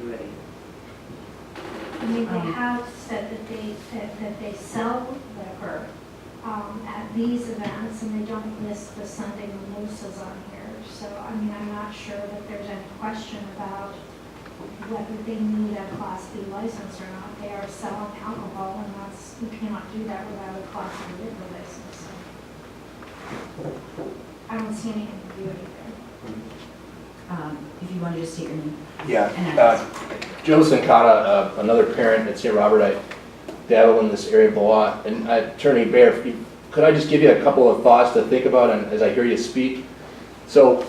ambiguity. I mean, they have said that they sell liquor at these events, and they don't list the Sunday mimosas on here. So, I mean, I'm not sure that there's any question about whether they need a Class B license or not. They are selling alcohol, and you cannot do that without a Class B liquor license. So I don't see any ambiguity there. If you want to just state your name. Yeah, Joe Sincata, another parent at St. Robert. I dabble in this area of the law. And Attorney Baer, could I just give you a couple of thoughts to think about as I hear you speak? So,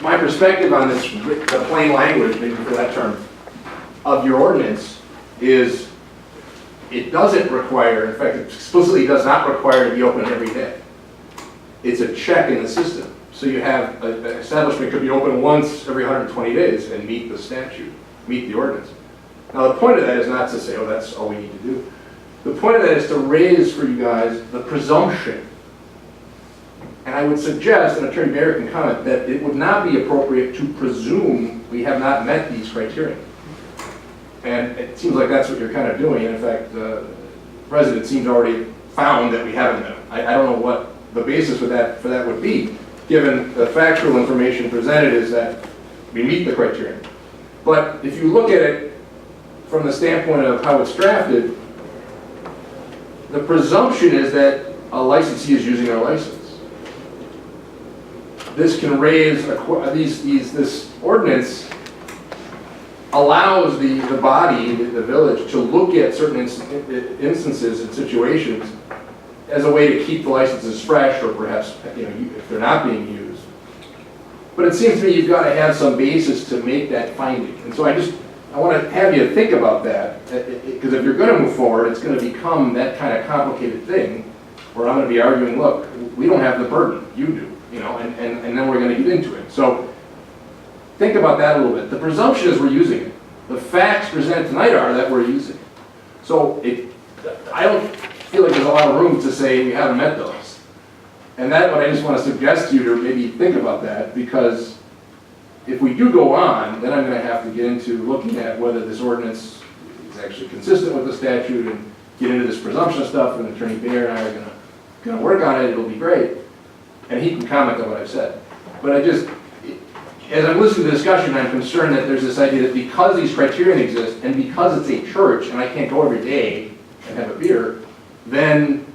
my perspective on this, the plain language, maybe for that term, of your ordinance is it doesn't require, in fact, it explicitly does not require to be open every day. It's a check in the system. So you have an establishment could be open once every 120 days and meet the statute, meet the ordinance. Now the point of that is not to say, oh, that's all we need to do. The point of that is to raise for you guys the presumption. And I would suggest, and Attorney Baer can comment, that it would not be appropriate to presume we have not met these criteria. And it seems like that's what you're kind of doing. In fact, the President seems already found that we haven't met them. I don't know what the basis for that would be, given the factual information presented is that we meet the criteria. But if you look at it from the standpoint of how it's drafted, the presumption is that a licensee is using their license. This can raise, this ordinance allows the body, the village, to look at certain instances and situations as a way to keep the licenses fresh, or perhaps, if they're not being used. But it seems to me you've got to have some basis to make that finding. And so I want to have you think about that, because if you're going to move forward, it's going to become that kind of complicated thing where I'm going to be arguing, look, we don't have the burden, you do, and then we're going to get into it. So think about that a little bit. The presumption is we're using it. The facts presented tonight are that we're using it. So I don't feel like there's a lot of room to say we haven't met those. And that's what I just want to suggest to you to maybe think about that, because if we do go on, then I'm going to have to get into looking at whether this ordinance is actually consistent with the statute and get into this presumption stuff, and Attorney Baer and I are going to work on it. It'll be great. And he can comment on what I've said. But as I'm listening to the discussion, I'm concerned that there's this idea that because these criteria exist, and because it's a church, and I can't go every day and have a beer, then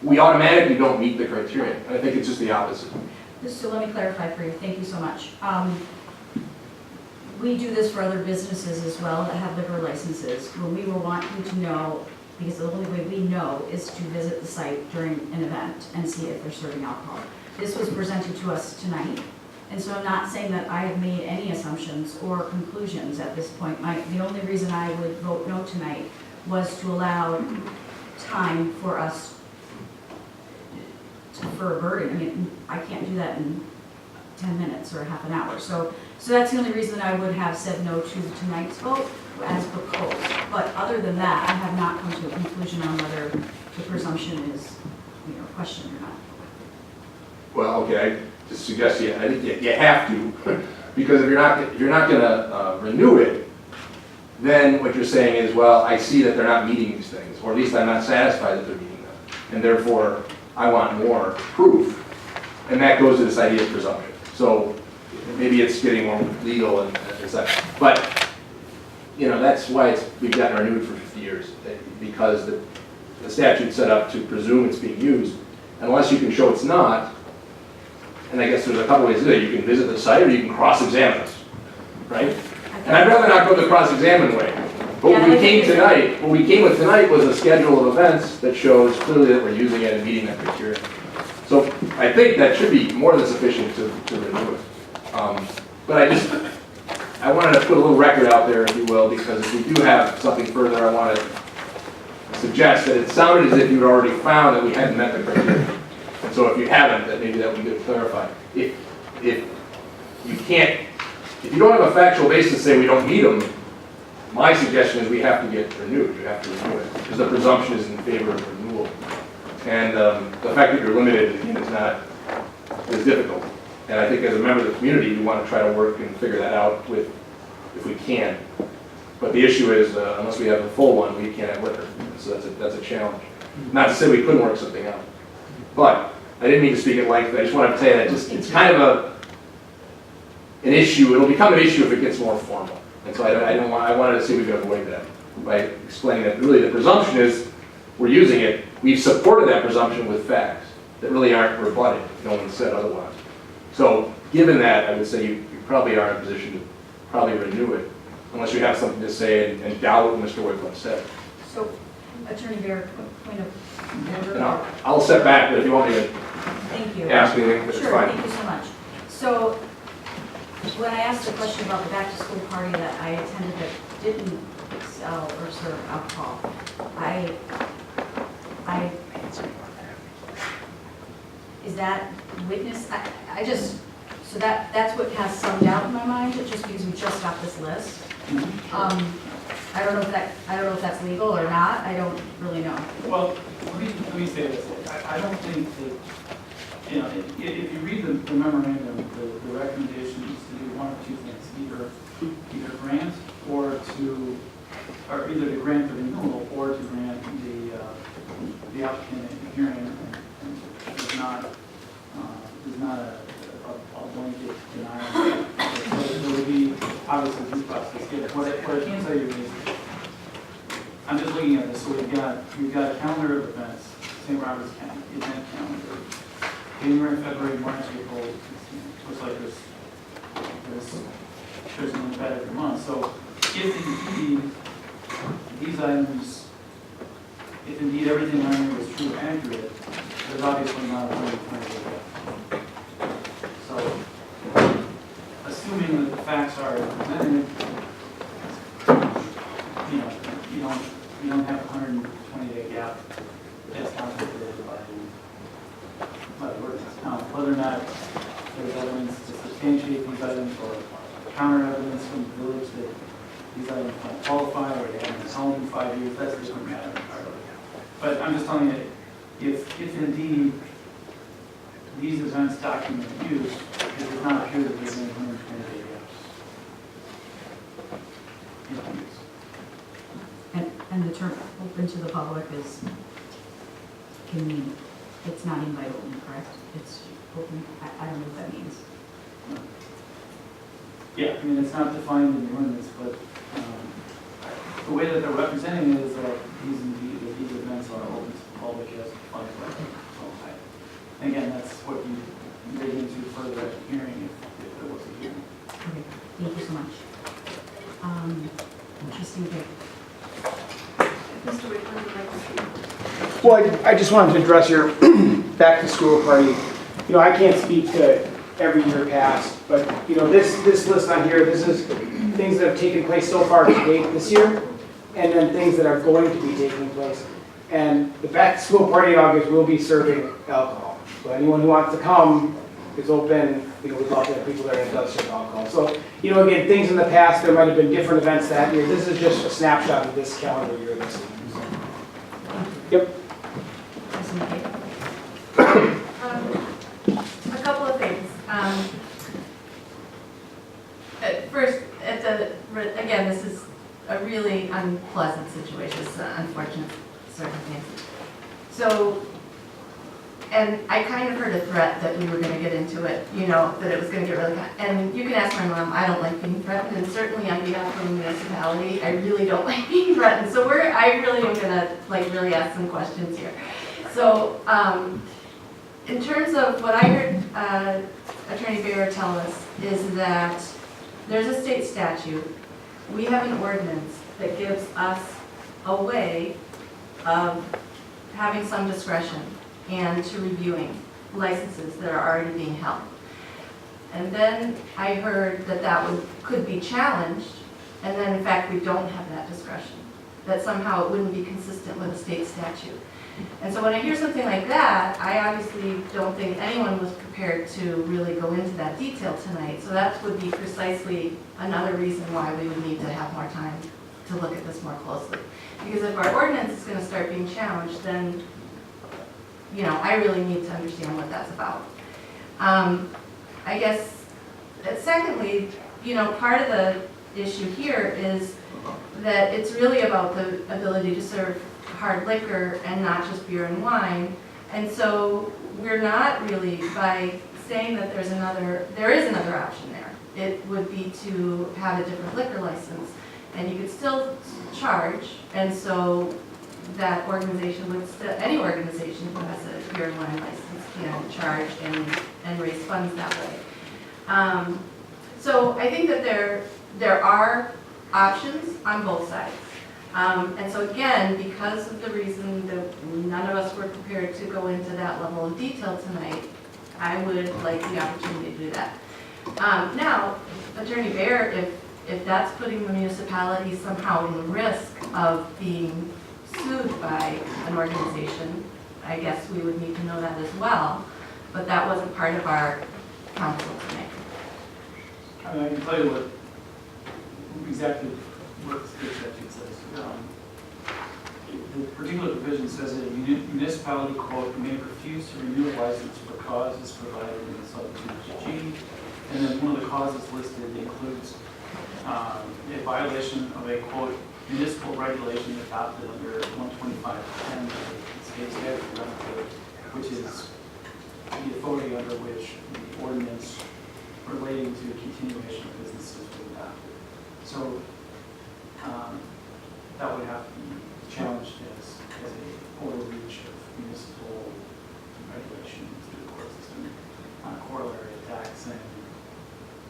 we automatically don't meet the criteria. I think it's just the opposite. So let me clarify for you. Thank you so much. We do this for other businesses as well that have liquor licenses. When we will want you to know, because the only way we know is to visit the site during an event and see if they're serving alcohol. This was presented to us tonight, and so I'm not saying that I have made any assumptions or conclusions at this point. The only reason I would vote no tonight was to allow time for us for a verdict. I mean, I can't do that in 10 minutes or half an hour. So that's the only reason I would have said no to tonight's vote as proposed. But other than that, I have not come to a conclusion on whether the presumption is, questioned or not. Well, okay, I just suggest I think you have to, because if you're not going to renew it, then what you're saying is, well, I see that they're not meeting these things, or at least I'm not satisfied that they're meeting them, and therefore I want more proof, and that goes to this idea of presumption. So maybe it's getting more legal and such, but that's why we've gotten renewed for 50 years, because the statute's set up to presume it's being used, unless you can show it's not. And I guess there's a couple ways to do it. You can visit the site, or you can cross-examine us, right? And I'd rather not go the cross-examine way. But what we came with tonight was a schedule of events that shows clearly that we're using it and meeting that criteria. So I think that should be more than sufficient to renew it. But I wanted to put a little record out there, if you will, because if we do have something further, I want to suggest that it sounded as if you'd already found that we hadn't met the criteria. And so if you haven't, that maybe that would be clarified. If you don't have a factual basis to say we don't need them, my suggestion is we have to get renewed. You have to renew it, because the presumption is in favor of renewal. And the fact that you're limited is difficult. And I think as a member of the community, you want to try to work and figure that out with if we can. But the issue is, unless we have a full one, we can't have liquor, so that's a challenge. Not to say we couldn't work something out, but I didn't mean to speak it like that. I just wanted to say that it's kind of an issue. It'll become an issue if it gets more formal. And so I wanted to see if we could avoid that by explaining that really the presumption is we're using it. We've supported that presumption with facts that really aren't rebutted. No one said otherwise. So given that, I would say you probably are in a position to probably renew it unless you have something to say and doubt what Mr. Wycliffe said. So, Attorney Bear, point of And order. I'll step back, but if you want me to Thank you. ask anything, it's Sure, fine. thank you so much. So, when I asked a question about the back-to-school party that I attended that didn't sell or serve alcohol, is that witness, I just, so that's what has some doubt in my mind, just because we just got this list. I don't know if that's legal or not, I don't really know. Well, let me say this, I don't think that, you know, if you read the memorandum, the recommendation is to do one of two things, either grant or either to grant the renewal or to grant the applicant a hearing and is not a blanket denial. So there would be obviously due process. What I can tell you is, I'm just looking at this, so we've got a calendar of events, St. Robert's County, event calendar, January, February, March, April, looks like there's an event every month. So if indeed these items, if indeed everything on here is true and accurate, there's obviously not a 120 day gap. So assuming that the facts are presented, you don't have a 120-day gap that's contemplated by the ordinance. Now, whether or not there's evidence to substantiate these items or counter evidence from the village that these items don't qualify or they haven't been held in 5 years, that's a different matter entirely. But I'm just telling you, if indeed these events document use, it does not appear that there's any 120-day gaps in use. And the term open to the public is, can mean, it's not invite only, correct? It's open, I don't know what that means. Yeah, I mean, it's not defined in the ordinance, but the way that they're representing it is that these events are open to the public as defined by the law. And again, that's what you dig into further at the hearing if there was a hearing. Okay, thank you so much. Interesting thing. Mr. Whitman, would you like to speak? Well, I just wanted to address your back-to-school party. You know, I can't speak to every year past, but, you know, this list on here, this is things that have taken place so far to date this year, and then things that are going to be taking place. And the back-to-school party in August will be serving alcohol. So anyone who wants to come is open. You know, we'd love to have people there and it does serve alcohol. So, you know, again, things in the past, there might have been different events that year. This is just a snapshot of this calendar year this year. Yep. A couple of things. First, again, this is a really unpleasant situation, it's an unfortunate circumstance. So, and I kind of heard a threat that we were going to get into it, you know, that it was going to get really, and you can ask my mom, I don't like being threatened, and certainly on behalf of the municipality, I really don't like being threatened. So I really am going to really ask some questions here. So, in terms of what I heard Attorney Bear tell us is that there's a state statute. We have an ordinance that gives us a way of having some discretion and to reviewing licenses that are already being held. And then I heard that could be challenged, and then in fact we don't have that discretion, that somehow it wouldn't be consistent with a state statute. And so when I hear something like that, I obviously don't think anyone was prepared to really go into that detail tonight. So that would be precisely another reason why we would need to have more time to look at this more closely. Because if our ordinance is going to start being challenged, then, you know, I really need to understand what that's about. I guess, secondly, you know, part of issue here is that it's really about the ability to serve hard liquor and not just beer and wine. And so we're not really, by saying that there is another option there. It would be to have a different liquor license, and you could still charge, and so that organization would still, any organization who has a beer and wine license can charge and raise funds that way. So I think that there are options on both sides. And so again, because of the reason that none of us were prepared to go into that level of detail tonight, I would like the opportunity to do that. Now, Attorney Bear, if that's putting the municipality somehow in risk of being sued by an organization, I guess we would need to know that as well, but that wasn't part of our council tonight. I mean, I can tell you exactly what the state statute says. The particular provision says that a municipality, quote, may refuse to renew a license for causes provided in the subsection G. And then one of the causes listed includes a violation of a, quote, municipal regulation adopted under 12510 of the state statute, which is the authority under which the ordinance relating to continuation of businesses was adopted. So that would have to be challenged as a overreach of municipal regulation through the court system on a corollary attack saying,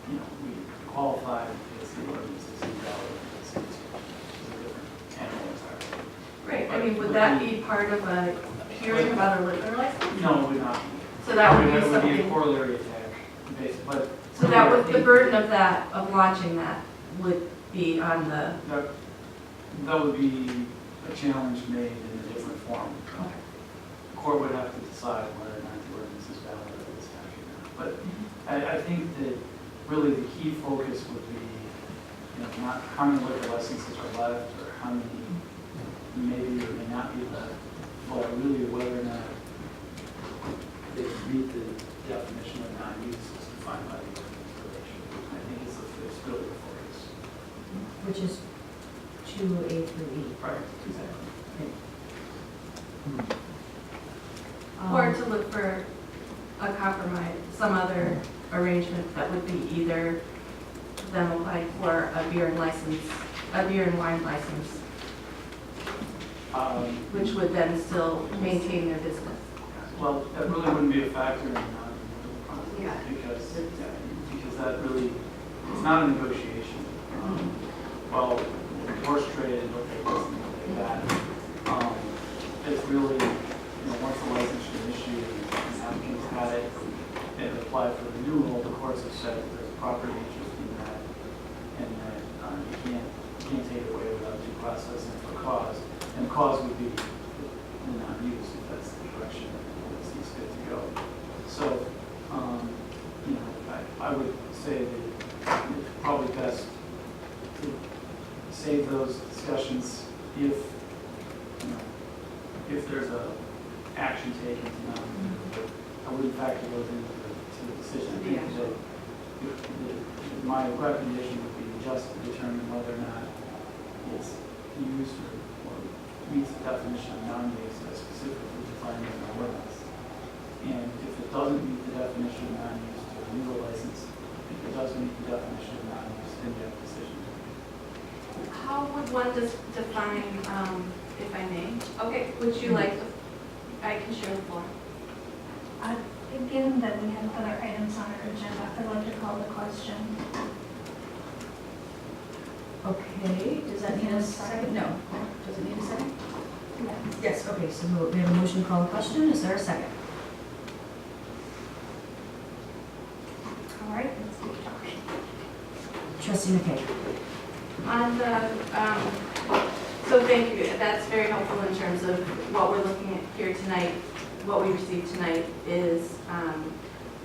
you know, we qualify because the ordinance is invalid because it's a different animal entirely. Right, I mean, would that be part of a hearing about a liquor license? No, it would not. So that would be That would be a something, corollary attack, but. so that would, the burden of that, of launching that would be on the, That would be a challenge made in a different form. The court would have to decide whether or not the ordinance is valid or it's statute or not. But I think that really the key focus would be, you know, not how many liquor licenses are left or how many maybe or may not be left, but really whether or not they meet the definition of non-use as defined by the ordinance regulation. I think it's really the focus. Which is 2A through E. Right, exactly. or to look for a compromise, some other arrangement that would be either them applying for a beer and wine license, which would then still maintain their business. Well, that really wouldn't be a factor in the non-renewal Yeah. process because that really, it's not a negotiation. Well, horse trade and what they listen like that. It's really, you know, once the license is issued and applicants had it and applied for renewal, the courts have said that there's property interest in that and that you can't take it away without due process and for cause. And cause would be the non-use if that's the direction that seems fit to go. So, you know, I would say that it's probably best to save those discussions if, you know, if there's a action taken to not renew. But I wouldn't factor those into the decision. I think that my recommendation would be just to determine whether or not it's used or meets the definition of non-use as specifically defined in the ordinance. And if it doesn't meet the definition of non-use to renew a license, if it does meet the definition of non-use, then you have a decision. How would one define, if I may? Okay, would you like, I can share the floor. Given that we have other items on our agenda, I'd like to call the question. Okay, does that need a second? No. Does it need a second? Yes. Yes, okay, so we have a motion to call the question. Is there a second? All right, let's keep talking. Trustee McKay. On the, so thank you, that's very helpful in terms of what we're looking at here tonight. What we received tonight is,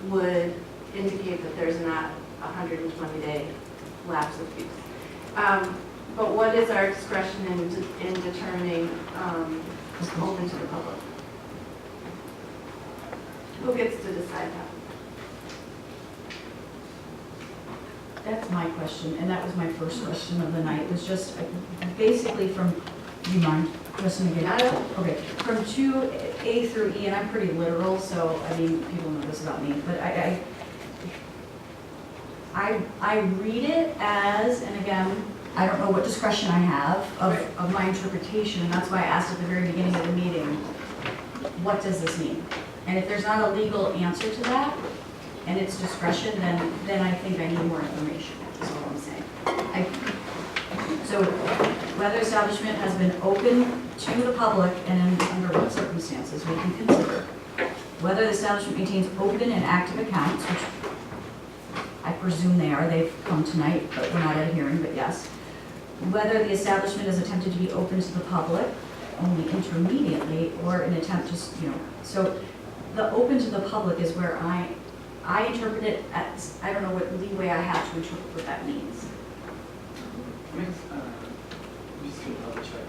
would indicate that there's not a 120-day lapse of use. But what is our discretion in determining open to the public? Who gets to decide that? That's my question, and that was my first question of the night, was just basically from, do you mind, listen again? Not at all. Okay, from 2A through E, and I'm pretty literal, so, I mean, people know this about me, but I read it as, and again, I don't know what discretion I have of my interpretation, and that's why I asked at the very beginning of the meeting, what does this mean? And if there's not a legal answer to that, and it's discretion, then I think I need more information, is all I'm saying. So whether establishment has been open to the public and under what circumstances we can consider. Whether the establishment maintains open and active accounts, which I presume they are, they've come tonight, but we're not at a hearing, but yes. Whether the establishment is attempted to be open to the public only intermediately or an attempt to, so the open to the public is where I interpret it as, I don't know what leeway I have to interpret what that means. Just to double check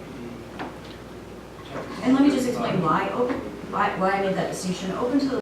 And let me just explain why I made that distinction. Open to the